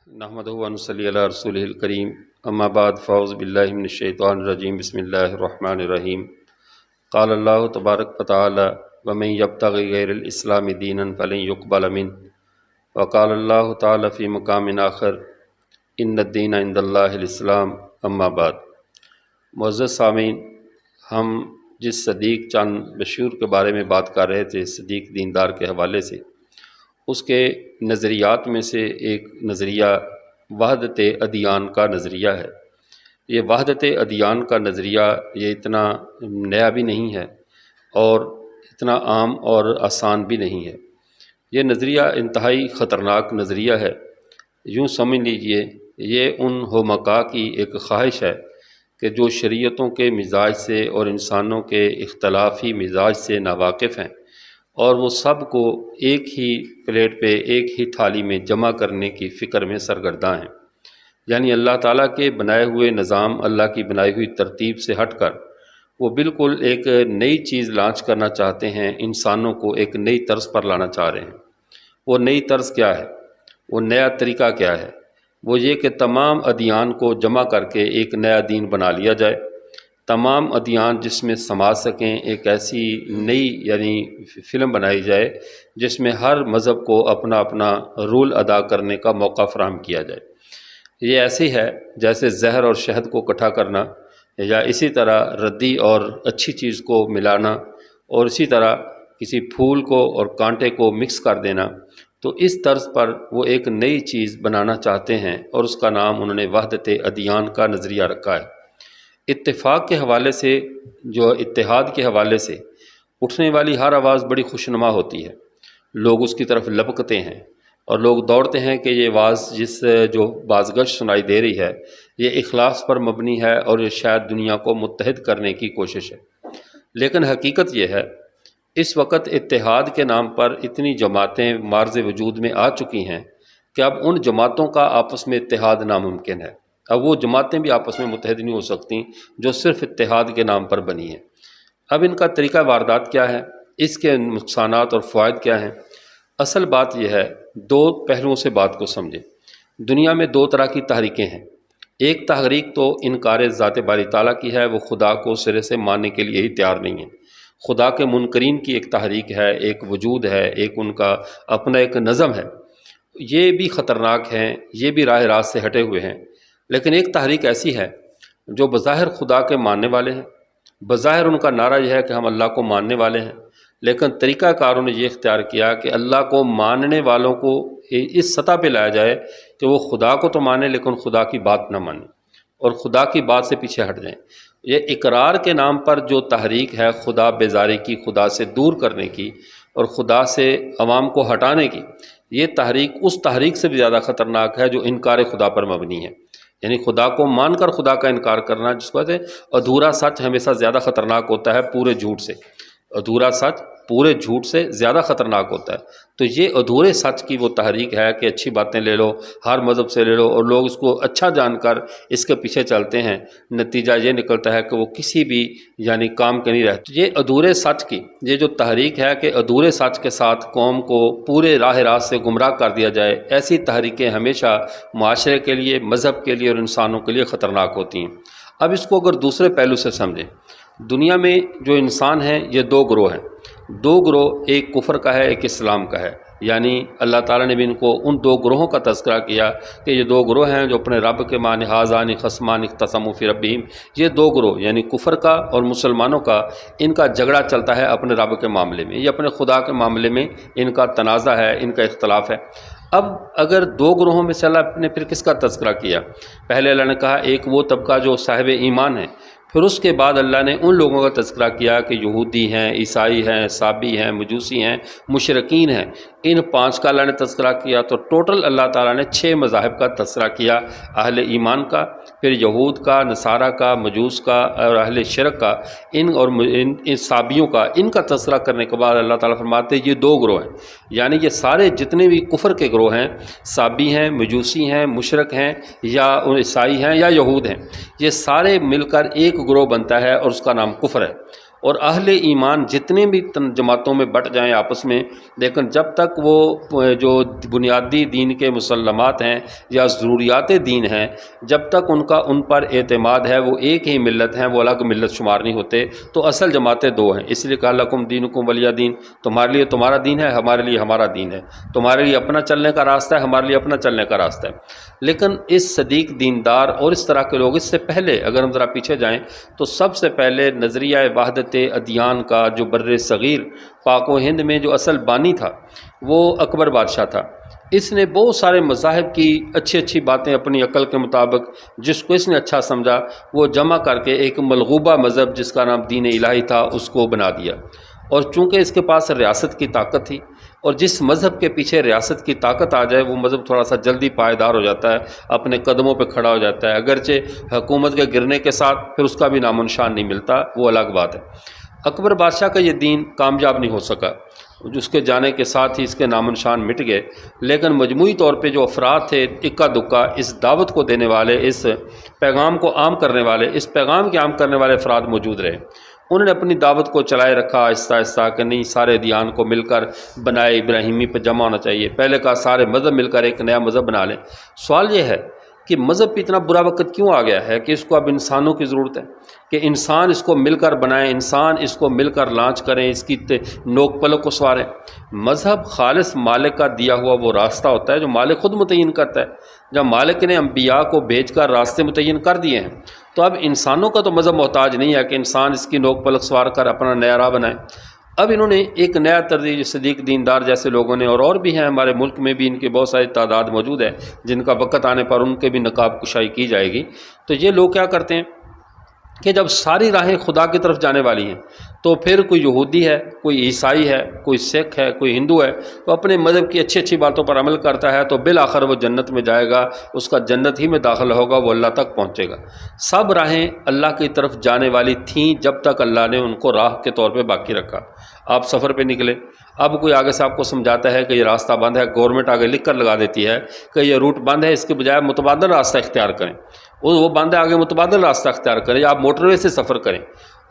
نحمدہ و نصلی علی رسولہ الکریم اما بعد فاعوذ باللہ من الشیطان الرجیم بسم اللہ الرحمن الرحیم قال اللہ تبارک و تعالی ومن یبتغی غیر الاسلام دینا فلن یقبل منہ وقال اللہ تعالی فی مقام آخر ان الدین عند اللہ الاسلام اما بعد۔ معزز سامعین، ہم جس صدیق چاند بشیر کے بارے میں بات کر رہے تھے، صدیق دیندار کے حوالے سے، اس کے نظریات میں سے ایک نظریہ وحدت ادیان کا نظریہ ہے۔ یہ وحدت ادیان کا نظریہ یہ اتنا نیا بھی نہیں ہے اور اتنا عام اور آسان بھی نہیں ہے۔ یہ نظریہ انتہائی خطرناک نظریہ ہے۔ یوں سمجھ لیجئے یہ ان حمقاء کی ایک خواہش ہے کہ جو شریعتوں کے مزاج سے اور انسانوں کے اختلافی مزاج سے ناواقف ہیں، اور وہ سب کو ایک ہی پلیٹ پہ ایک ہی تھالی میں جمع کرنے کی فکر میں سرگرداں ہیں۔ یعنی اللہ تعالیٰ کے بنائے ہوئے نظام، اللہ کی بنائی ہوئی ترتیب سے ہٹ کر وہ بالکل ایک نئی چیز لانچ کرنا چاہتے ہیں، انسانوں کو ایک نئی طرز پر لانا چاہ رہے ہیں۔ وہ نئی طرز کیا ہے؟ وہ نیا طریقہ کیا ہے؟ وہ یہ کہ تمام ادیان کو جمع کر کے ایک نیا دین بنا لیا جائے، تمام ادیان جس میں سما سکیں، ایک ایسی نئی یعنی فلم بنائی جائے جس میں ہر مذہب کو اپنا اپنا رول ادا کرنے کا موقع فراہم کیا جائے۔ یہ ایسی ہے جیسے زہر اور شہد کو اکٹھا کرنا، یا اسی طرح ردی اور اچھی چیز کو ملانا، اور اسی طرح کسی پھول کو اور کانٹے کو مکس کر دینا۔ تو اس طرز پر وہ ایک نئی چیز بنانا چاہتے ہیں، اور اس کا نام انہوں نے وحدت ادیان کا نظریہ رکھا ہے۔ اتفاق کے حوالے سے، جو اتحاد کے حوالے سے اٹھنے والی ہر آواز بڑی خوشنما ہوتی ہے، لوگ اس کی طرف لپکتے ہیں اور لوگ دوڑتے ہیں کہ یہ آواز جو بازگشت سنائی دے رہی ہے، یہ اخلاص پر مبنی ہے اور یہ شاید دنیا کو متحد کرنے کی کوشش ہے۔ لیکن حقیقت یہ ہے اس وقت اتحاد کے نام پر اتنی جماعتیں معرض وجود میں آ چکی ہیں کہ اب ان جماعتوں کا آپس میں اتحاد ناممکن ہے۔ اب وہ جماعتیں بھی آپس میں متحد نہیں ہو سکتی جو صرف اتحاد کے نام پر بنی ہیں۔ اب ان کا طریقہ واردات کیا ہے؟ اس کے نقصانات اور فوائد کیا ہیں؟ اصل بات یہ ہے، دو پہلوؤں سے بات کو سمجھیں۔ دنیا میں دو طرح کی تحریکیں ہیں۔ ایک تحریک تو انکار ذات باری تعالیٰ کی ہے، وہ خدا کو سرے سے ماننے کے لیے ہی تیار نہیں ہے۔ خدا کے منکرین کی ایک تحریک ہے، ایک وجود ہے، ایک ان کا اپنا ایک نظم ہے۔ یہ بھی خطرناک ہیں، یہ بھی راہ راست سے ہٹے ہوئے ہیں۔ لیکن ایک تحریک ایسی ہے جو بظاہر خدا کے ماننے والے ہیں، بظاہر ان کا نعرہ یہ ہے کہ ہم اللہ کو ماننے والے ہیں، لیکن طریقہ کاروں نے یہ اختیار کیا کہ اللہ کو ماننے والوں کو اس سطح پہ لایا جائے کہ وہ خدا کو تو مانے لیکن خدا کی بات نہ مانے اور خدا کی بات سے پیچھے ہٹ جائیں۔ یہ اقرار کے نام پر جو تحریک ہے خدا بیزاری کی، خدا سے دور کرنے کی اور خدا سے عوام کو ہٹانے کی، یہ تحریک اس تحریک سے بھی زیادہ خطرناک ہے جو انکار خدا پر مبنی ہے۔ یعنی خدا کو مان کر خدا کا انکار کرنا، جس کو کہتے ہیں ادھورا سچ، ہمیشہ زیادہ خطرناک ہوتا ہے پورے جھوٹ سے۔ ادھورا سچ پورے جھوٹ سے زیادہ خطرناک ہوتا ہے۔ تو یہ ادھورے سچ کی وہ تحریک ہے کہ اچھی باتیں لے لو، ہر مذہب سے لے لو، اور لوگ اس کو اچھا جان کر اس کے پیچھے چلتے ہیں۔ نتیجہ یہ نکلتا ہے کہ وہ کسی بھی یعنی کام کے نہیں رہتے۔ یہ ادھورے سچ کی یہ جو تحریک ہے کہ ادھورے سچ کے ساتھ قوم کو پورے راہ راست سے گمراہ کر دیا جائے، ایسی تحریکیں ہمیشہ معاشرے کے لیے، مذہب کے لیے اور انسانوں کے لیے خطرناک ہوتی ہیں۔ اب اس کو اگر دوسرے پہلو سے سمجھیں، دنیا میں جو انسان ہیں یہ دو گروہ ہیں۔ دو گروہ، ایک کفر کا ہے، ایک اسلام کا ہے۔ یعنی اللہ تعالیٰ نے بھی ان کو ان دو گروہوں کا تذکرہ کیا کہ یہ دو گروہ ہیں جو اپنے رب کے معنی ھذان خصمان اختصموا فی ربہم۔ یہ دو گروہ یعنی کفر کا اور مسلمانوں کا، ان کا جھگڑا چلتا ہے اپنے رب کے معاملے میں، یہ اپنے خدا کے معاملے میں ان کا تنازع ہے، ان کا اختلاف ہے۔ اب اگر دو گروہوں میں سے اللہ نے پھر کس کا تذکرہ کیا؟ پہلے اللہ نے کہا ایک وہ طبقہ جو صاحب ایمان ہے، پھر اس کے بعد اللہ نے ان لوگوں کا تذکرہ کیا کہ یہودی ہیں، عیسائی ہیں، صابی ہیں، مجوسی ہیں، مشرکین ہیں۔ ان پانچ کا اللہ نے تذکرہ کیا، تو ٹوٹل اللہ تعالیٰ نے 6 مذاہب کا تذکرہ کیا، اہل ایمان کا، پھر یہود کا، نصارہ کا، مجوس کا اور اہل شرک کا، ان صابیوں کا، ان کا تذکرہ کرنے کے بعد اللہ تعالیٰ فرماتے ہیں یہ دو گروہ ہیں۔ یعنی یہ سارے جتنے بھی کفر کے گروہ ہیں، صابی ہیں، مجوسی ہیں، مشرک ہیں، یا عیسائی ہیں یا یہود ہیں، یہ سارے مل کر ایک گروہ بنتا ہے اور اس کا نام کفر ہے۔ اور اہل ایمان جتنے بھی جماعتوں میں بٹ جائیں آپس میں، لیکن جب تک وہ جو بنیادی دین کے مسلمات ہیں یا ضروریات دین ہیں، جب تک ان پر اعتماد ہے، وہ ایک ہی ملت ہیں، وہ الگ ملت شمار نہیں ہوتے۔ تو اصل جماعتیں دو ہیں، اس لیے کہا لکم دینکم ولی دین، تمہارے لیے تمہارا دین ہے، ہمارے لیے ہمارا دین ہے، تمہارے لیے اپنا چلنے کا راستہ ہے، ہمارے لیے اپنا چلنے کا راستہ ہے۔ لیکن اس صدیق دیندار اور اس طرح کے لوگ، اس سے پہلے اگر ہم ذرا پیچھے جائیں تو سب سے پہلے نظریہ وحدت ادیان کا جو بر صغیر پاک و ہند میں جو اصل بانی تھا وہ اکبر بادشاہ تھا۔ اس نے بہت سارے مذاہب کی اچھی اچھی باتیں اپنی عقل کے مطابق جس کو اس نے اچھا سمجھا وہ جمع کر کے ایک ملغوبہ مذہب جس کا نام دین الہی تھا اس کو بنا دیا۔ اور چونکہ اس کے پاس ریاست کی طاقت تھی، اور جس مذہب کے پیچھے ریاست کی طاقت آ جائے وہ مذہب تھوڑا سا جلدی پائیدار ہو جاتا ہے، اپنے قدموں پہ کھڑا ہو جاتا ہے، اگرچہ حکومت کے گرنے کے ساتھ پھر اس کا بھی نام و نشان نہیں ملتا، وہ الگ بات ہے۔ اکبر بادشاہ کا یہ دین کامیاب نہیں ہو سکا، اس کے جانے کے ساتھ ہی اس کے نام و نشان مٹ گئے، لیکن مجموعی طور پہ جو افراد تھے اکا دکا اس دعوت کو دینے والے، اس پیغام کو عام کرنے والے، اس پیغام کے عام کرنے والے افراد موجود رہے۔ انہوں نے اپنی دعوت کو چلائے رکھا آہستہ آہستہ کہ نہیں، سارے دیان کو مل کر بنائے ابراہیمی پہ جمع ہونا چاہیے۔ پہلے کہا سارے مذہب مل کر ایک نیا مذہب بنا لیں۔ سوال یہ ہے کہ مذہب پہ اتنا برا وقت کیوں آ گیا ہے کہ اس کو اب انسانوں کی ضرورت ہے کہ انسان اس کو مل کر بنائیں، انسان اس کو مل کر لانچ کریں، اس کی نوک پلک کو سواریں۔ مذہب خالص مالک کا دیا ہوا وہ راستہ ہوتا ہے جو مالک خود متعین کرتا ہے۔ جب مالک نے انبیاء کو بھیج کر راستے متعین کر دیے ہیں تو اب انسانوں کا تو مذہب محتاج نہیں ہے کہ انسان اس کی نوک پلک سوار کر اپنا نیا راہ بنائے۔ اب انہوں نے ایک نیا طرز صدیق دیندار جیسے لوگوں نے، اور بھی ہیں ہمارے ملک میں بھی ان کی بہت ساری تعداد موجود ہے جن کا وقت آنے پر ان کے بھی نقاب کشائی کی جائے گی۔ تو یہ لوگ کیا کرتے ہیں کہ جب ساری راہیں خدا کی طرف جانے والی ہیں تو پھر کوئی یہودی ہے، کوئی عیسائی ہے، کوئی سکھ ہے، کوئی ہندو ہے، تو اپنے مذہب کی اچھی اچھی باتوں پر عمل کرتا ہے تو بالآخر وہ جنت میں جائے گا، اس کا جنت ہی میں داخل ہوگا، وہ اللہ تک پہنچے گا۔ سب راہیں اللہ کی طرف جانے والی تھیں جب تک اللہ نے ان کو راہ کے طور پہ باقی رکھا۔ آپ سفر پہ نکلے، اب کوئی آگے سے آپ کو سمجھاتا ہے کہ یہ راستہ بند ہے، گورنمنٹ آگے لکھ کر لگا دیتی ہے کہ یہ روٹ بند ہے، اس کے بجائے متبادل راستہ اختیار کریں، وہ بند ہے، آگے متبادل راستہ اختیار کریں، یا آپ موٹر وے سے سفر کریں،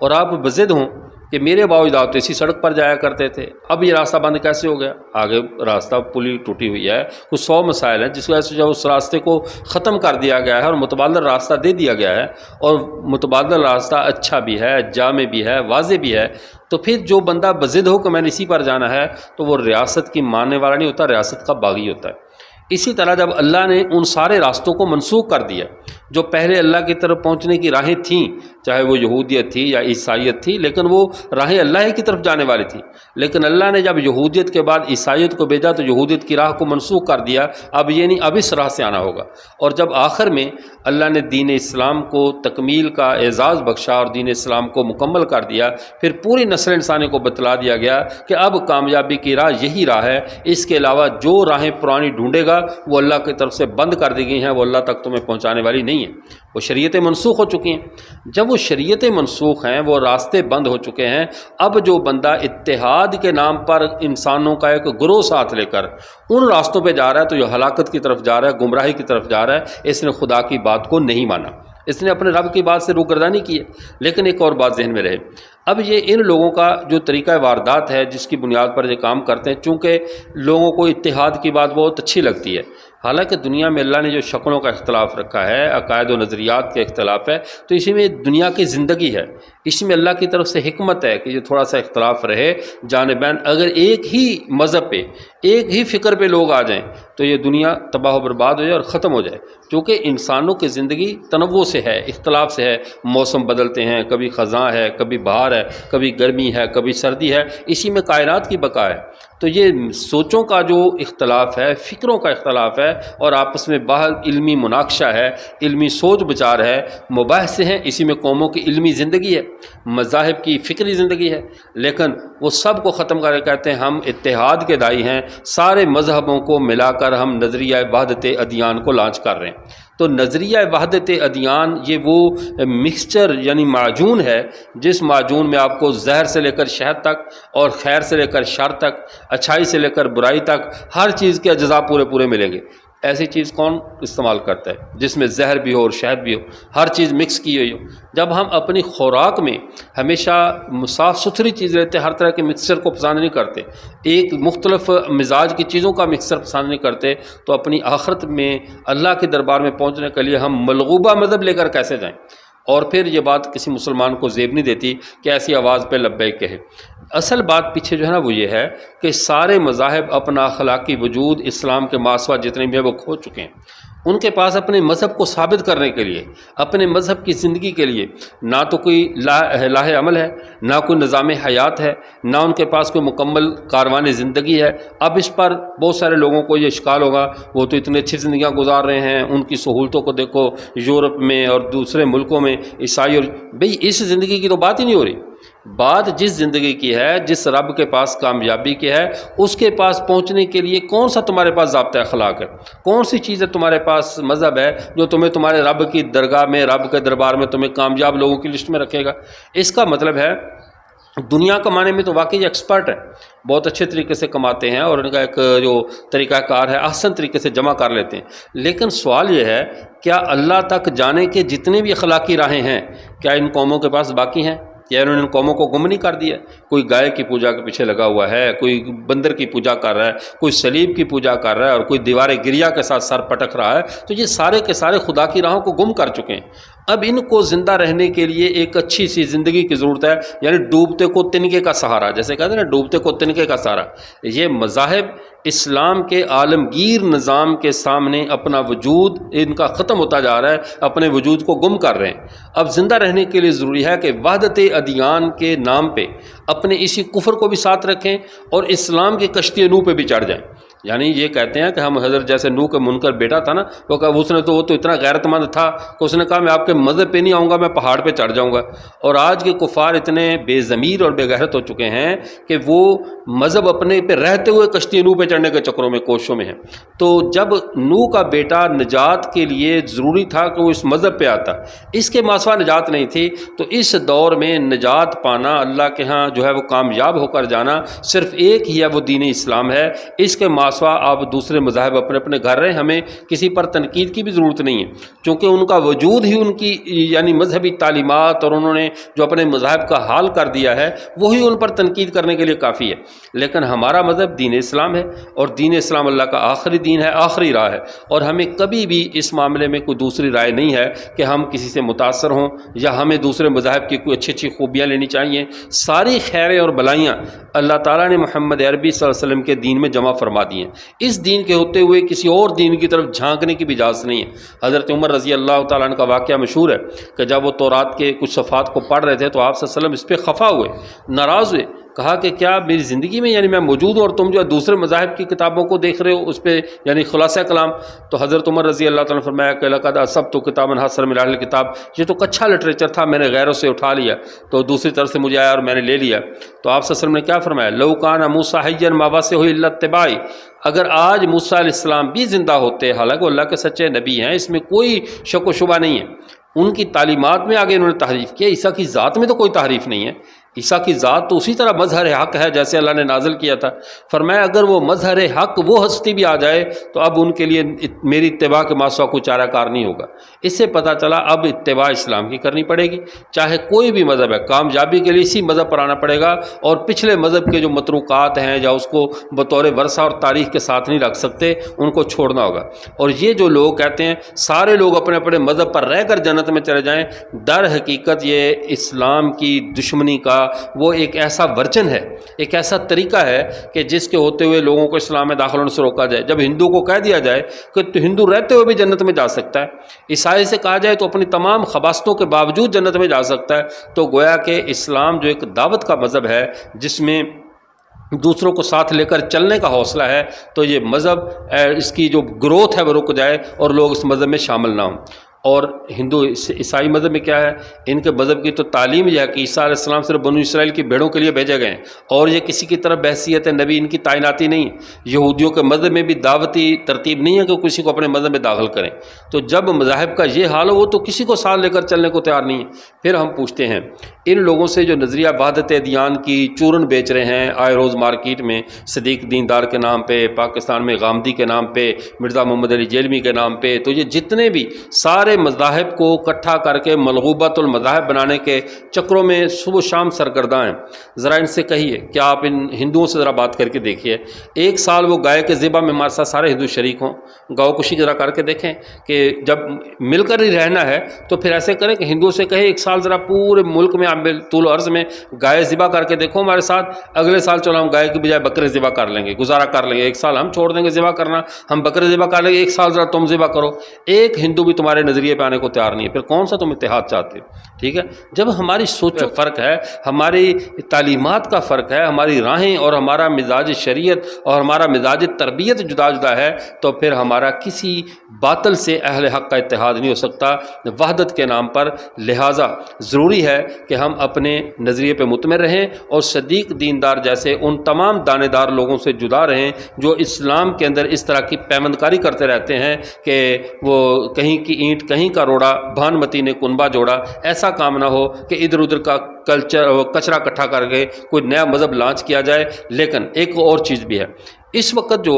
اور آپ بضد ہوں کہ میرے باوجود تو اسی سڑک پر جایا کرتے تھے، اب یہ راستہ بند کیسے ہو گیا؟ آگے راستہ پلی ٹوٹی ہوئی ہے، کچھ 100 مسائل ہیں جس وجہ سے جب اس راستے کو ختم کر دیا گیا ہے اور متبادل راستہ دے دیا گیا ہے، اور متبادل راستہ اچھا بھی ہے، جامع بھی ہے، واضح بھی ہے، تو پھر جو بندہ بضد ہو کہ میں نے اسی پر جانا ہے تو وہ ریاست کی ماننے والا نہیں ہوتا، ریاست کا باغی ہوتا ہے۔ اسی طرح جب اللہ نے ان سارے راستوں کو منسوخ کر دیا جو پہلے اللہ کی طرف پہنچنے کی راہیں تھیں، چاہے وہ یہودیت تھی یا عیسائیت تھی، لیکن وہ راہیں اللہ کی طرف جانے والی تھیں، لیکن اللہ نے جب یہودیت کے بعد عیسائیت کو بھیجا تو یہودیت کی راہ کو منسوخ کر دیا، اب یہ نہیں، اب اس راہ سے آنا ہوگا۔ اور جب آخر میں اللہ نے دین اسلام کو تکمیل کا اعزاز بخشا اور دین اسلام کو مکمل کر دیا، پھر پوری نسل انسانی کو بتلا دیا گیا کہ اب کامیابی کی راہ یہی راہ ہے، اس کے علاوہ جو راہیں پرانی ڈھونڈے گا وہ اللہ کی طرف سے بند کر دی گئی ہیں، وہ اللہ تک تمہیں پہنچانے والی نہیں ہیں، وہ شریعتیں منسوخ ہو چکی ہیں۔ جب وہ شریعتیں منسوخ ہیں، وہ راستے بند ہو چکے ہیں، اب جو بندہ اتحاد کے نام پر انسانوں کا ایک گروہ ساتھ لے کر ان راستوں پہ جا رہا ہے تو یہ ہلاکت کی طرف جا رہا ہے، گمراہی کی طرف جا رہا ہے، اس نے خدا کی بات کو نہیں مانا، اس نے اپنے رب کی بات سے روگردانی کی ہے۔ لیکن ایک اور بات ذہن میں رہے، اب یہ ان لوگوں کا جو طریقہ واردات ہے جس کی بنیاد پر یہ کام کرتے ہیں، چونکہ لوگوں کو اتحاد کی بات بہت اچھی لگتی ہے، حالانکہ دنیا میں اللہ نے جو شکلوں کا اختلاف رکھا ہے، عقائد و نظریات کے اختلاف ہے، تو اسی میں دنیا کی زندگی ہے، اس میں اللہ کی طرف سے حکمت ہے کہ یہ تھوڑا سا اختلاف رہے جانبین۔ اگر ایک ہی مذہب پہ، ایک ہی فکر پہ لوگ آ جائیں تو یہ دنیا تباہ و برباد ہو جائے اور ختم ہو جائے، کیونکہ انسانوں کی زندگی تنوع سے ہے، اختلاف سے ہے، موسم بدلتے ہیں، کبھی خزاں ہے، کبھی بہار ہے، کبھی گرمی ہے، کبھی سردی ہے، اسی میں کائنات کی بقا ہے۔ تو یہ سوچوں کا جو اختلاف ہے، فکروں کا اختلاف ہے، اور آپس میں باہر علمی مناقشہ ہے، علمی سوچ بچار ہے، مباحثے ہیں، اسی میں قوموں کی علمی زندگی ہے، مذاہب کی فکری زندگی ہے، لیکن وہ سب کو ختم کر کے کہتے ہیں ہم اتحاد کے داعی ہیں، سارے مذہبوں کو ملا کر ہم نظریہ وحدت ادیان کو لانچ کر رہے ہیں۔ تو نظریہ وحدت ادیان یہ وہ مکسچر یعنی معجون ہے جس معجون میں آپ کو زہر سے لے کر شہد تک اور خیر سے لے کر شر تک، اچھائی سے لے کر برائی تک ہر چیز کے اجزاء پورے پورے ملیں گے۔ ایسی چیز کون استعمال کرتا ہے جس میں زہر بھی ہو اور شہد بھی ہو، ہر چیز مکس کی ہوئی ہو؟ جب ہم اپنی خوراک میں ہمیشہ صاف ستھری چیز لیتے ہیں، ہر طرح کے مکسچر کو پسند نہیں کرتے، ایک مختلف مزاج کی چیزوں کا مکسچر پسند نہیں کرتے، تو اپنی آخرت میں اللہ کے دربار میں پہنچنے کے لیے ہم ملغوبہ مذہب لے کر کیسے جائیں؟ اور پھر یہ بات کسی مسلمان کو زیب نہیں دیتی کہ ایسی آواز پہ لبیک کہے۔ اصل بات پیچھے جو ہے نا وہ یہ ہے کہ سارے مذاہب اپنا اخلاقی وجود اسلام کے ماسوا جتنے بھی ہیں وہ کھو چکے ہیں۔ ان کے پاس اپنے مذہب کو ثابت کرنے کے لیے، اپنے مذہب کی زندگی کے لیے نہ تو کوئی لاہ عمل ہے، نہ کوئی نظام حیات ہے، نہ ان کے پاس کوئی مکمل کاروان زندگی ہے۔ اب اس پر بہت سارے لوگوں کو یہ اشکال ہوگا، وہ تو اتنی اچھی زندگیاں گزار رہے ہیں، ان کی سہولتوں کو دیکھو، یورپ میں اور دوسرے ملکوں میں عیسائی، اور بھئی اس زندگی کی تو بات ہی نہیں ہو رہی۔ بات جس زندگی کی ہے، جس رب کے پاس کامیابی کی ہے، اس کے پاس پہنچنے کے لیے کون سا تمہارے پاس ضابطہ اخلاق ہے؟ کون سی چیز ہے تمہارے پاس مذہب ہے جو تمہیں تمہارے رب کی درگاہ میں، رب کے دربار میں تمہیں کامیاب لوگوں کی لسٹ میں رکھے گا؟ اس کا مطلب ہے دنیا کمانے میں تو واقعی ایکسپرٹ ہے، بہت اچھے طریقے سے کماتے ہیں، اور ان کا ایک جو طریقہ کار ہے احسن طریقے سے جمع کر لیتے ہیں۔ لیکن سوال یہ ہے، کیا اللہ تک جانے کے جتنے بھی اخلاقی راہیں ہیں، کیا ان قوموں کے پاس باقی ہیں؟ یا انہوں نے ان قوموں کو گم نہیں کر دیا؟ کوئی گائے کی پوجا کے پیچھے لگا ہوا ہے، کوئی بندر کی پوجا کر رہا ہے، کوئی صلیب کی پوجا کر رہا ہے، اور کوئی دیوار گریا کے ساتھ سر پٹک رہا ہے، تو یہ سارے کے سارے خدا کی راہوں کو گم کر چکے ہیں۔ اب ان کو زندہ رہنے کے لیے ایک اچھی سی زندگی کی ضرورت ہے، یعنی ڈوبتے کو تنکے کا سہارا، جیسے کہتے ہیں نا ڈوبتے کو تنکے کا سہارا۔ یہ مذاہب اسلام کے عالمگیر نظام کے سامنے اپنا وجود ان کا ختم ہوتا جا رہا ہے، اپنے وجود کو گم کر رہے ہیں۔ اب زندہ رہنے کے لیے ضروری ہے کہ وحدت ادیان کے نام پہ اپنے اسی کفر کو بھی ساتھ رکھیں اور اسلام کی کشتی نوح پہ بھی چڑھ جائیں۔ یعنی یہ کہتے ہیں کہ ہم حضرت جیسے نوح کا منکر بیٹا تھا نا، وہ کہا اس نے تو وہ تو اتنا غیرت مند تھا کہ اس نے کہا میں آپ کے مذہب پہ نہیں آؤں گا، میں پہاڑ پہ چڑھ جاؤں گا۔ اور آج کے کفار اتنے بے ضمیر اور بے غیرت ہو چکے ہیں کہ وہ مذہب اپنے پہ رہتے ہوئے کشتی نوح پہ چڑھنے کے چکروں میں، کوششوں میں ہیں۔ تو جب نوح کا بیٹا نجات کے لیے ضروری تھا کہ وہ اس مذہب پہ آتا، اس کے ماسوا نجات نہیں تھی، تو اس دور میں نجات پانا، اللہ کے ہاں جو ہے وہ کامیاب ہو کر جانا، صرف ایک ہی ہے، وہ دین اسلام ہے۔ اس کے ماسوا آپ دوسرے مذاہب اپنے اپنے گھر رہیں، ہمیں کسی پر تنقید کی بھی ضرورت نہیں ہے، چونکہ ان کا وجود ہی ان کی یعنی مذہبی تعلیمات اور انہوں نے جو اپنے مذاہب کا حال کر دیا ہے وہی ان پر تنقید کرنے کے لیے کافی ہے۔ لیکن ہمارا مذہب دین اسلام ہے، اور دین اسلام اللہ کا آخری دین ہے، آخری راہ ہے، اور ہمیں کبھی بھی اس معاملے میں کوئی دوسری رائے نہیں ہے کہ ہم کسی سے متاثر ہوں یا ہمیں دوسرے مذاہب کی کوئی اچھی اچھی خوبیاں لینی چاہیے۔ ساری خیریں اور بلائیاں اللہ تعالیٰ نے محمد عربی صلی اللہ علیہ وسلم کے دین میں جمع فرما دی ہیں۔ اس دین کے ہوتے ہوئے کسی اور دین کی طرف جھانکنے کی بھی اجازت نہیں ہے۔ حضرت عمر رضی اللہ تعالیٰ عنہ کا واقعہ مشہور ہے کہ جب وہ تورات کے کچھ صفحات کو پڑھ رہے تھے تو آپ صلی اللہ علیہ وسلم اس پہ خفا ہوئے، ناراض ہوئے، کہا کہ کیا میری زندگی میں یعنی میں موجود ہوں اور تم جو ہے دوسرے مذاہب کی کتابوں کو دیکھ رہے ہو، اس پہ یعنی خلاصہ کلام؟ تو حضرت عمر رضی اللہ تعالیٰ نے فرمایا کہ لقد اصبت کتابا حسنا من اہل الکتاب، یہ تو کچھا لٹریچر تھا، میں نے غیروں سے اٹھا لیا، تو دوسری طرف سے مجھے آیا اور میں نے لے لیا۔ تو آپ صلی اللہ علیہ وسلم نے کیا فرمایا؟ لو کان موسیٰ حیا ما وسعہ الا اتباعی، اگر آج موسیٰ علیہ السلام بھی زندہ ہوتے، حالانکہ اللہ کے سچے نبی ہیں، اس میں کوئی شک و شبہ نہیں ہے، ان کی تعلیمات میں آگے انہوں نے تحریف کیا، عیسیٰ کی ذات میں تو کوئی تحریف نہیں ہے، عیسیٰ کی ذات تو اسی طرح مظہر حق ہے جیسے اللہ نے نازل کیا تھا۔ فرمایا اگر وہ مظہر حق وہ ہستی بھی آ جائے تو اب ان کے لیے میری اتباع کے ماسوا کوئی چارہ کار نہیں ہوگا۔ اس سے پتہ چلا اب اتباع اسلام کی کرنی پڑے گی، چاہے کوئی بھی مذہب ہے، کامیابی کے لیے اسی مذہب پر آنا پڑے گا، اور پچھلے مذہب کے جو متروکات ہیں یا اس کو بطور ورثہ اور تاریخ کے ساتھ نہیں رکھ سکتے، ان کو چھوڑنا ہوگا۔ اور یہ جو لوگ کہتے ہیں سارے لوگ اپنے اپنے مذہب پر رہ کر جنت میں چلے جائیں، در حقیقت یہ اسلام کی دشمنی کا وہ ایک ایسا ورژن ہے، ایک ایسا طریقہ ہے کہ جس کے ہوتے ہوئے لوگوں کو اسلام میں داخل ہونے سے روکا جائے۔ جب ہندو کو کہہ دیا جائے کہ تو ہندو رہتے ہوئے بھی جنت میں جا سکتا ہے، عیسائی سے کہا جائے تو اپنی تمام خباستوں کے باوجود جنت میں جا سکتا ہے، تو گویا کہ اسلام جو ایک دعوت کا مذہب ہے جس میں دوسروں کو ساتھ لے کر چلنے کا حوصلہ ہے، تو یہ مذہب اس کی جو گروتھ ہے وہ رک جائے اور لوگ اس مذہب میں شامل نہ ہوں۔ اور ہندو عیسائی مذہب میں کیا ہے، ان کے مذہب کی تو تعلیم یہ ہے کہ عیسیٰ علیہ السلام صرف بنو اسرائیل کی بھیڑوں کے لیے بھیجے گئے ہیں، اور یہ کسی کی طرف بحثیت نبی ان کی تعیناتی نہیں۔ یہودیوں کے مذہب میں بھی دعوتی ترتیب نہیں ہے کہ کسی کو اپنے مذہب میں داخل کریں۔ تو جب مذاہب کا یہ حال ہو، وہ تو کسی کو ساتھ لے کر چلنے کو تیار نہیں ہے۔ پھر ہم پوچھتے ہیں ان لوگوں سے جو نظریہ وحدت ادیان کی چورن بیچ رہے ہیں آئے روز مارکیٹ میں، صدیق دیندار کے نام پہ، پاکستان میں غامدی کے نام پہ، مرزا محمد علی جیلمی کے نام پہ، تو یہ جتنے بھی سارے مذاہب کو اکٹھا کر کے ملغوبۃ المذاہب بنانے کے چکروں میں صبح و شام سرگرداں ہیں۔ ذرا ان سے کہیے کہ آپ ان ہندوؤں سے ذرا بات کر کے دیکھیے، ایک سال وہ گائے کے ذبح میں ہمارے ساتھ سارے ہندو شریک ہوں، گاؤ کشی ذرا کر کے دیکھیں کہ جب مل کر ہی رہنا ہے تو پھر ایسے کریں کہ ہندوؤں سے کہیں ایک سال ذرا پورے ملک میں آپ طول و عرض میں گائے ذبح کر کے دیکھو ہمارے ساتھ، اگلے سال چلو ہم گائے کی بجائے بکرے ذبح کر لیں گے، گزارا کر لیں گے، ایک سال ہم چھوڑ دیں گے ذبح کرنا، ہم بکرے ذبح کر لیں گے، ایک سال ذرا تم ذبح کرو۔ ایک ہندو بھی تمہارے نظریے پہ آنے کو تیار نہیں ہے، پھر کون سا تم اتحاد چاہتے ہو؟ ٹھیک ہے، جب ہماری سوچ میں فرق ہے، ہماری تعلیمات کا فرق ہے، ہماری راہیں اور ہمارا مزاج شریعت اور ہمارا مزاج تربیت جدا جدا ہے، تو پھر ہمارا کسی باطل سے اہل حق کا اتحاد نہیں ہو سکتا وحدت کے نام پر۔ لہٰذا ضروری ہے کہ ہم اپنے نظریے پہ مطمئن رہیں اور صدیق دیندار جیسے ان تمام دانے دار لوگوں سے جدا رہیں جو اسلام کے اندر اس طرح کی پیمندکاری کرتے رہتے ہیں کہ وہ کہیں کی اینٹ کہیں کا روڑا، بھانمتی نے کنبا جوڑا۔ ایسا کام نہ ہو کہ ادھر ادھر کا کچرا اکٹھا کر کے کوئی نیا مذہب لانچ کیا جائے۔ لیکن ایک اور چیز بھی ہے، اس وقت جو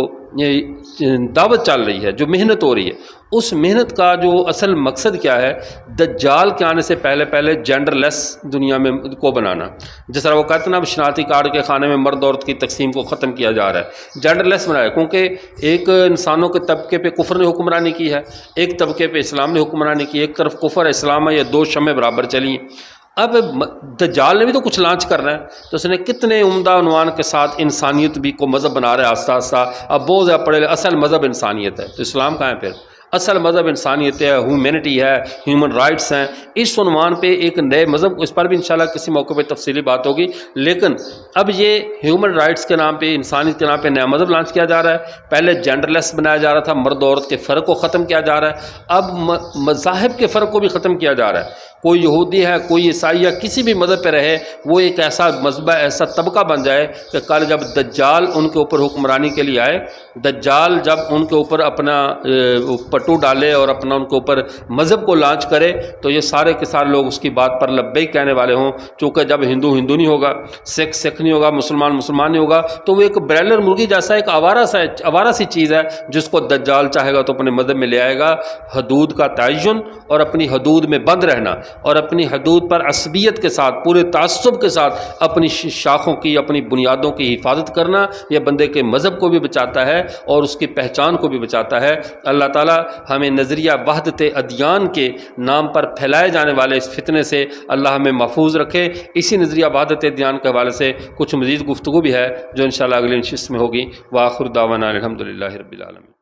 دعوت چل رہی ہے، جو محنت ہو رہی ہے، اس محنت کا جو اصل مقصد کیا ہے؟ دجال کے آنے سے پہلے پہلے جینڈر لیس دنیا میں کو بنانا۔ جس طرح وہ کہتے ہیں نا شناختی کارڈ کے خانے میں مرد عورت کی تقسیم کو ختم کیا جا رہا ہے، جینڈر لیس بنایا، کیونکہ ایک انسانوں کے طبقے پہ کفر نے حکمرانی کی ہے، ایک طبقے پہ اسلام نے حکمرانی کی، ایک طرف کفر اسلام ہے، یہ دو شمیں برابر چلی ہیں۔ اب دجال نے بھی تو کچھ لانچ کرنا ہے، تو اس نے کتنے عمدہ عنوان کے ساتھ انسانیت بھی کو مذہب بنا رہا ہے آہستہ آہستہ۔ اب بہت زیادہ پڑھے اصل مذہب انسانیت ہے، تو اسلام کہاں ہے پھر؟ اصل مذہب انسانیت ہے، ہیومینٹی ہے، ہیومن رائٹس ہیں۔ اس عنوان پہ ایک نئے مذہب، اس پر بھی انشاءاللہ کسی موقع پہ تفصیلی بات ہوگی، لیکن اب یہ ہیومن رائٹس کے نام پہ، انسانیت کے نام پہ نیا مذہب لانچ کیا جا رہا ہے۔ پہلے جینڈر لیس بنایا جا رہا تھا، مرد عورت کے فرق کو ختم کیا جا رہا ہے، اب مذاہب کے فرق کو بھی ختم کیا جا رہا ہے۔ کوئی یہودی ہے، کوئی عیسائی ہے، کسی بھی مذہب پہ رہے، وہ ایک ایسا مذہب، ایسا طبقہ بن جائے کہ کل جب دجال ان کے اوپر حکمرانی کے لیے آئے، دجال جب ان کے اوپر اپنا پٹو ڈالے اور اپنا ان کے اوپر مذہب کو لانچ کرے، تو یہ سارے کے سارے لوگ اس کی بات پر لبیک کہنے والے ہوں۔ چونکہ جب ہندو ہندو نہیں ہوگا، سکھ سکھ نہیں ہوگا، مسلمان مسلمان نہیں ہوگا، تو وہ ایک برائلر مرغی جیسا ایک آوارہ سی چیز ہے جس کو دجال چاہے گا تو اپنے مذہب میں لے آئے گا۔ حدود کا تعین اور اپنی حدود میں بند رہنا اور اپنی حدود پر عصبیت کے ساتھ، پورے تعصب کے ساتھ اپنی شاخوں کی، اپنی بنیادوں کی حفاظت کرنا، یہ بندے کے مذہب کو بھی بچاتا ہے اور اس کی پہچان کو بھی بچاتا ہے۔ اللہ تعالی ہمیں نظریہ وحدت ادیان کے نام پر پھیلائے جانے والے اس فتنے سے اللہ ہمیں محفوظ رکھے۔ اسی نظریہ وحدت ادیان کے حوالے سے کچھ مزید گفتگو بھی ہے جو انشاءاللہ اگلی نشست میں ہوگی۔ وآخر دعوانا الحمدللہ رب العالمین۔